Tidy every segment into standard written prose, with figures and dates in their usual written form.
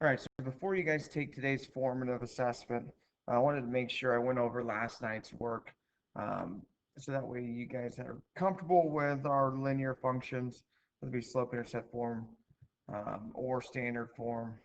All right, so before you guys take today's formative assessment, I wanted to make sure I went over last night's work, um, so that way you guys are comfortable with our linear functions, whether it be slope intercept form, or standard form,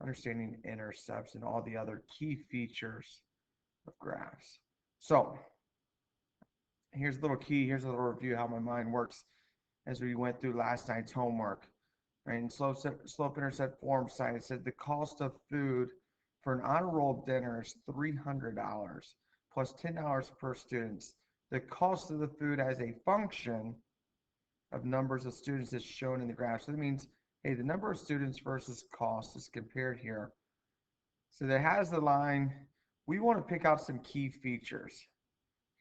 understanding intercepts, and all the other key features of graphs. So here's a little key, here's a little review how my mind works as we went through last night's homework. Right, in slope intercept form side, it said the cost of food for an honor roll dinner is $300 plus $10 per student. The cost of the food as a function of numbers of students is shown in the graph. So that means, hey, the number of students versus cost is compared here. So that has the line. We want to pick out some key features.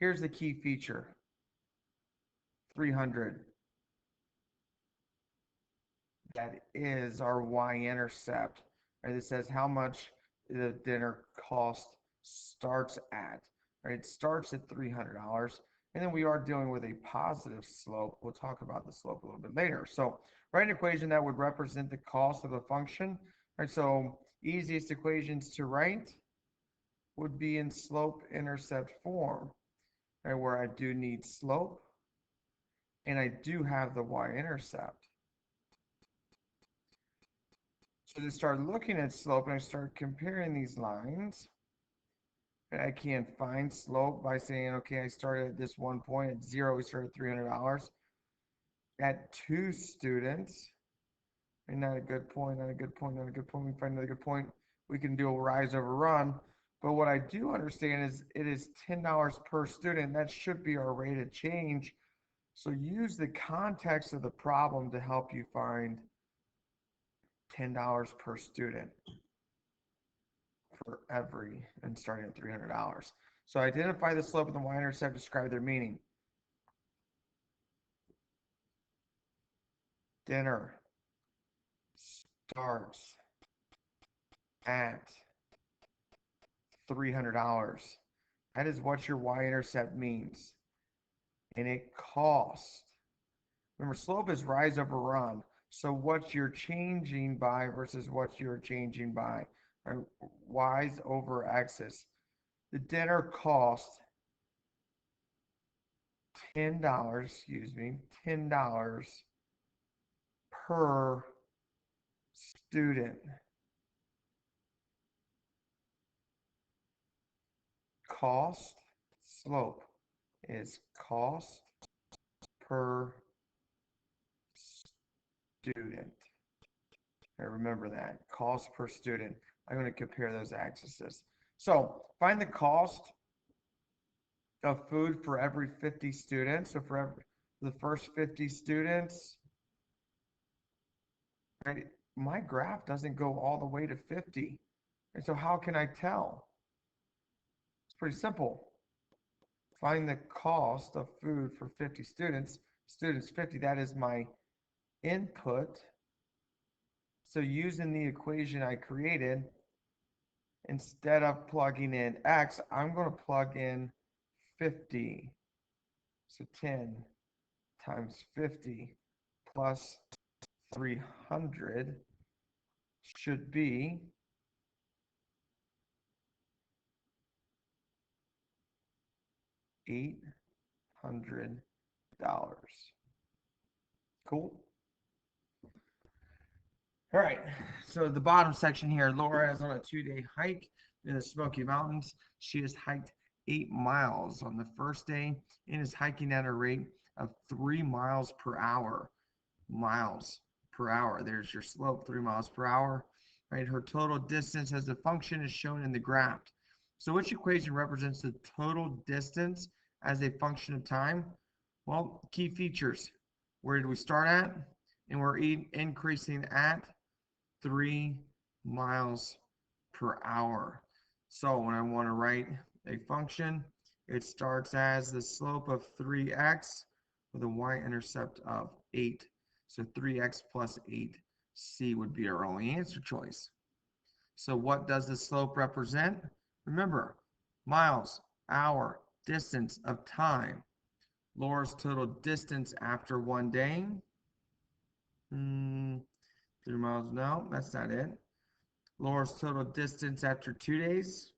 Here's the key feature: 300. That is our y-intercept. Right? It says how much the dinner cost starts at. Right? It starts at $300. And then we are dealing with a positive slope. We'll talk about the slope a little bit later. So write an equation that would represent the cost of a function. Right? So easiest equations to write would be in slope intercept form, right? Where I do need slope and I do have the y-intercept. So to start looking at slope and I start comparing these lines, and I can find slope by saying, okay, I started at this one point at 0, we started at $300. At 2 students, and not a good point, not a good point, not a good point, we find another good point, we can do a rise over run. But what I do understand is it is $10 per student. That should be our rate of change. So use the context of the problem to help you find $10 per student for every, and starting at $300. So identify the slope and the y-intercept, describe their meaning. Dinner starts at $300. That is what your y-intercept means. And it costs. Remember, slope is rise over run. So what you're changing by versus what you're changing by. Right? Y's over x's. The dinner cost $10 per student. Cost, slope is cost per student. I remember that, cost per student. I'm going to compare those axes. So find the cost of food for every 50 students. So for the first 50 students, right, my graph doesn't go all the way to 50. And so how can I tell? It's pretty simple. Find the cost of food for 50 students. Students 50, that is my input. So using the equation I created, instead of plugging in x, I'm going to plug in 50. So 10 times 50 plus 300 should be $800. Cool. All right, so the bottom section here, Laura is on a 2-day hike in the Smoky Mountains. She has hiked 8 miles on the first day and is hiking at a rate of 3 miles per hour. Miles per hour. There's your slope, 3 miles per hour. Right, her total distance as a function is shown in the graph. So which equation represents the total distance as a function of time? Well, key features. Where did we start at? And we're increasing at 3 miles per hour. So when I want to write a function, it starts as the slope of 3x with a y-intercept of 8. So 3x plus 8c would be our only answer choice. So what does the slope represent? Remember, miles, hour, distance of time. Laura's total distance after 1 day. 3 miles, no, that's not it. Laura's total distance after 2 days,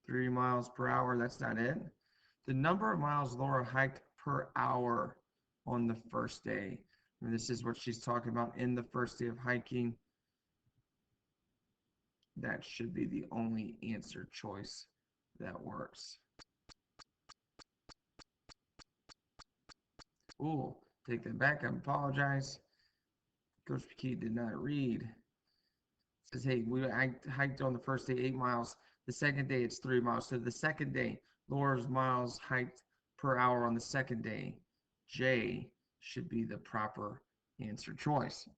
3 miles per hour. That's not it. The number of miles Laura hiked per hour on the first day. And this is what she's talking about in the first day of hiking. That should be the only answer choice that works. Ooh, take that back. I apologize. Coach McKee did not read. It says, hey, I hiked on the first day 8 miles. The second day, it's 3 miles. So the second day, Laura's miles hiked per hour on the second day. J should be the proper answer choice.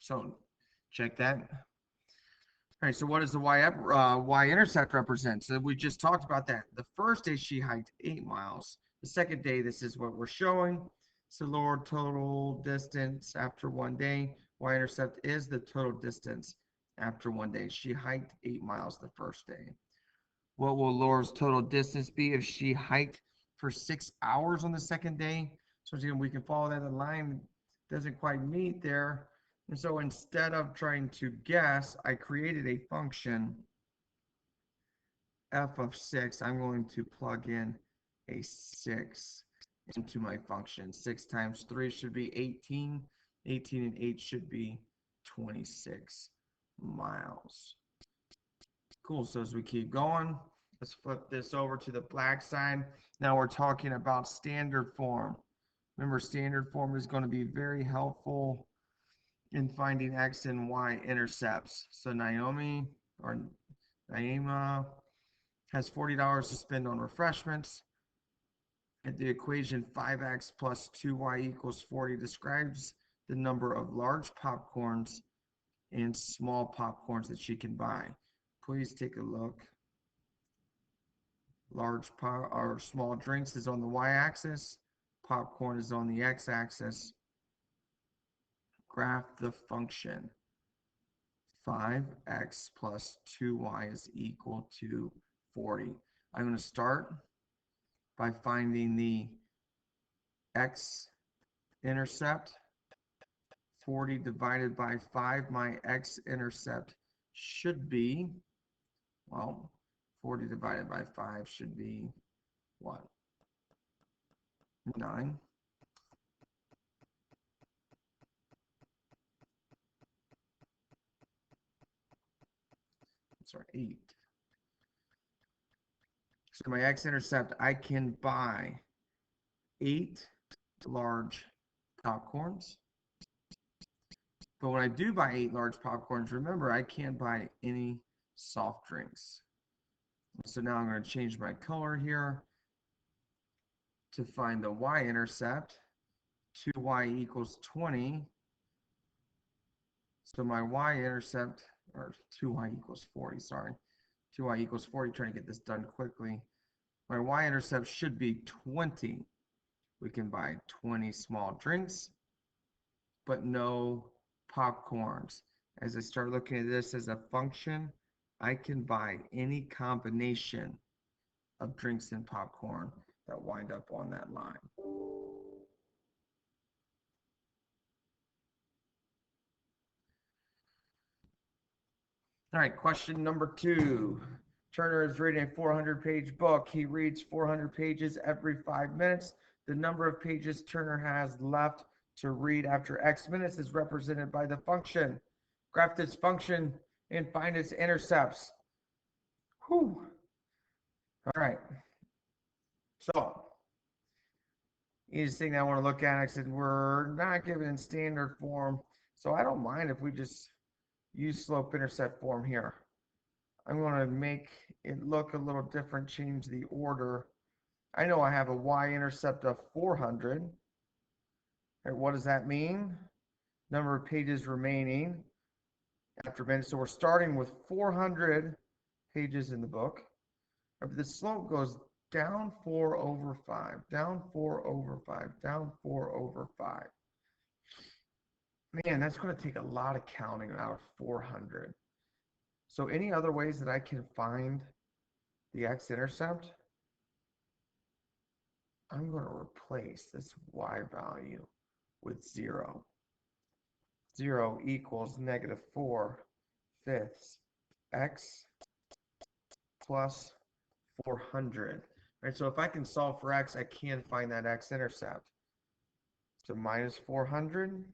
So check that. All right, so what does the y-intercept represent? So we just talked about that. The first day she hiked 8 miles. The second day, this is what we're showing. So Laura total distance after 1 day. Y-intercept is the total distance after 1 day. She hiked 8 miles the first day. What will Laura's total distance be if she hiked for 6 hours on the second day? So again, we can follow that. The line doesn't quite meet there. And so instead of trying to guess, I created a function f of 6. I'm going to plug in a 6 into my function. 6 times 3 should be 18. 18 and 8 should be 26 miles. Cool. So as we keep going, let's flip this over to the black side. Now we're talking about standard form. Remember, standard form is going to be very helpful in finding x and y intercepts. So Naima has $40 to spend on refreshments. And the equation 5x plus 2y equals 40 describes the number of large popcorns and small popcorns that she can buy. Please take a look. Large or small drinks is on the y-axis. Popcorn is on the x-axis. Graph the function. 5x plus 2y is equal to 40. I'm going to start by finding the x-intercept. 40 divided by 5, my x-intercept should be, well, 40 divided by 5 should be what? 9. Sorry, 8. So my x-intercept, I can buy 8 large popcorns. But when I do buy 8 large popcorns, remember, I can't buy any soft drinks. So now I'm going to change my color here to find the y-intercept. 2y equals 20. So my y-intercept, or 2y equals 40, sorry. 2y equals 40, trying to get this done quickly. My y-intercept should be 20. We can buy 20 small drinks, but no popcorns. As I start looking at this as a function, I can buy any combination of drinks and popcorn that wind up on that line. All right, question number 2. Turner is reading a 400-page book. He reads 400 pages every 5 minutes. The number of pages Turner has left to read after X minutes is represented by the function. Graph this function and find its intercepts. Whew. All right. So, easiest thing I want to look at, I said we're not given in standard form, so I don't mind if we just use slope-intercept form here. I'm going to make it look a little different, change the order. I know I have a y-intercept of 400. And what does that mean? Number of pages remaining after minutes. So we're starting with 400 pages in the book. The slope goes down 4 over 5, down 4 over 5, down 4 over 5. Man, that's going to take a lot of counting out of 400. So any other ways that I can find the x-intercept? I'm going to replace this y value with 0. 0 equals negative 4/5 x plus 400. Right, so if I can solve for x, I can find that x-intercept. So minus 400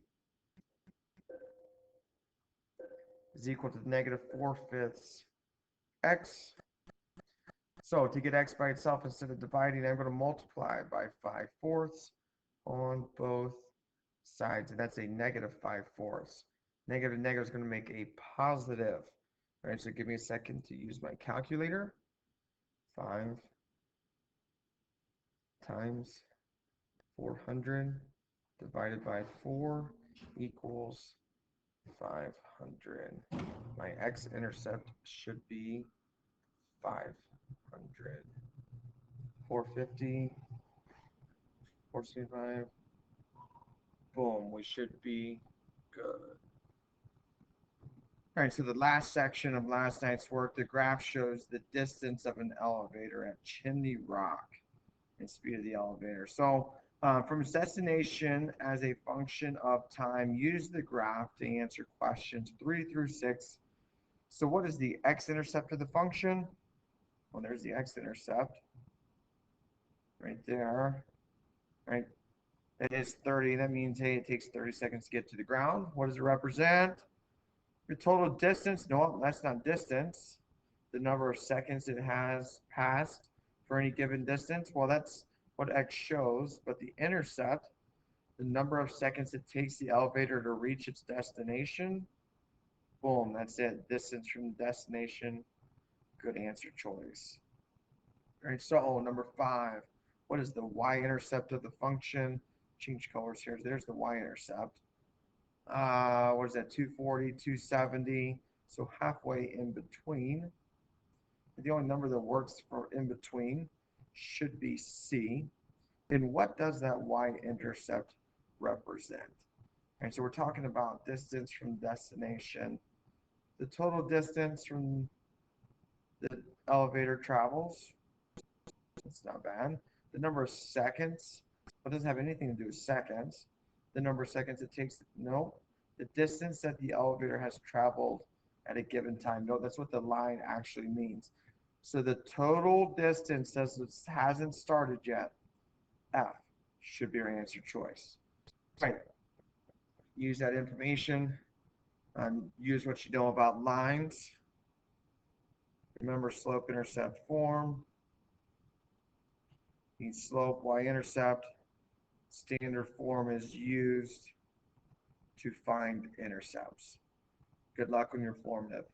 is equal to negative 4/5 x. So to get x by itself, instead of dividing, I'm going to multiply by 5/4 on both sides, and that's a negative 5/4. Negative and negative is going to make a positive. All right, so give me a second to use my calculator. 5 times 400 divided by 4 equals 500. My x-intercept should be 500. 450, 465. Boom, we should be good. All right, so the last section of last night's work, the graph shows the distance of an elevator at Chimney Rock and speed of the elevator. So from its destination as a function of time, use the graph to answer questions 3 through 6. So what is the x-intercept of the function? Well, there's the x-intercept right there, right? It is 30. That means, hey, it takes 30 seconds to get to the ground. What does it represent? Your total distance. No, that's not distance. The number of seconds it has passed for any given distance. Well, that's what x shows. But the intercept, the number of seconds it takes the elevator to reach its destination. Boom, that's it. Distance from the destination. Good answer choice. All right, so number 5. What is the y-intercept of the function? Change colors here. There's the y-intercept. What is that? 240, 270. So halfway in between. The only number that works for in between should be C. And what does that y-intercept represent? And so we're talking about distance from destination. The total distance from the elevator travels. That's not bad. The number of seconds. Well, it doesn't have anything to do with seconds. The number of seconds it takes. No. The distance that the elevator has traveled at a given time. No, that's what the line actually means. So the total distance says it hasn't started yet. F should be our answer choice. Right. Use that information. Use what you know about lines. Remember slope-intercept form. The slope, y-intercept. Standard form is used to find intercepts. Good luck on your formative.